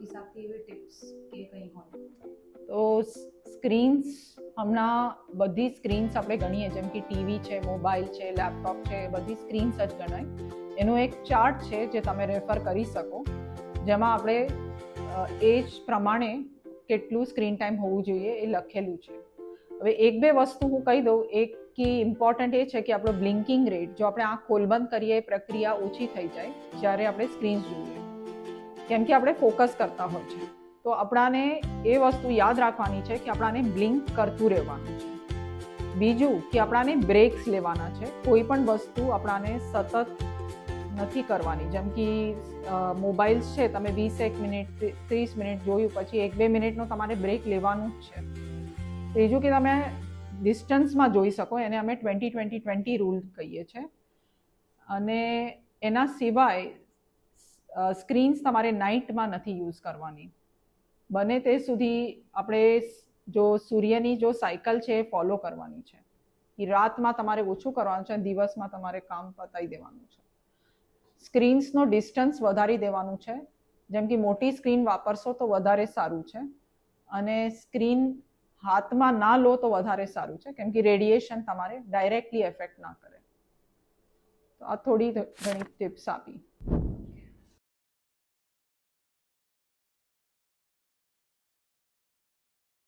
હિસાબથી એવી ટિપ્સ કે કંઈ હોય? તો સ્ક્રીન્સ હમણાં બધી સ્ક્રીન્સ આપણે ગણીએ, જેમ કે ટીવી છે, મોબાઈલ છે, લેપટોપ છે, બધી સ્ક્રીન્સ જ ગણાય. એનો એક ચાર્ટ છે જે તમે રેફર કરી શકો, જેમાં આપણે એજ પ્રમાણે કેટલું સ્ક્રીન ટાઈમ હોવું જોઈએ એ લખેલું છે. હવે એક બે વસ્તુ હું કહી દઉં. એક કે ઇમ્પોર્ટન્ટ એ છે કે આપણો બ્લિંકિંગ રેટ, જો આપણે આંખ ખોલબંધ કરીએ એ પ્રક્રિયા ઓછી થઈ જાય જ્યારે આપણે સ્ક્રીન્સ જોઈએ, કેમ કે આપણે ફોકસ કરતા હોય છે. તો આપણાને એ વસ્તુ યાદ રાખવાની છે કે આપણાને બ્લિંક કરતું રહેવાનું છે. બીજું કે આપણાને બ્રેક્સ લેવાના છે. કોઈ પણ વસ્તુ આપણાને સતત નથી કરવાની. જેમ કે મોબાઈલ્સ છે, તમે 20 મિનિટ 30 મિનિટ જોયું પછી 1-2 મિનિટનો તમારે બ્રેક લેવાનું જ છે. ત્રીજું કે તમે ડિસ્ટન્સમાં જોઈ શકો, એને અમે 20-20-20 રૂલ કહીએ છીએ. અને એના સિવાય સ્ક્રીન્સ તમારે નાઇટમાં નથી યુઝ કરવાની. બને તે સુધી આપણે જો સૂર્યની જો સાયકલ છે એ ફોલો કરવાની છે. એ રાતમાં તમારે ઓછું કરવાનું છે અને દિવસમાં તમારે કામ પતાવી દેવાનું છે. સ્ક્રીન્સનો ડિસ્ટન્સ વધારી દેવાનું છે. જેમ કે મોટી સ્ક્રીન વાપરશો તો વધારે સારું છે, અને સ્ક્રીન હાથમાં ના લો તો વધારે સારું છે, કેમ કે રેડિયેશન તમારે ડાયરેક્ટલી એફેક્ટ ના કરે. તો આ થોડી ઘણી ટિપ્સ આપી.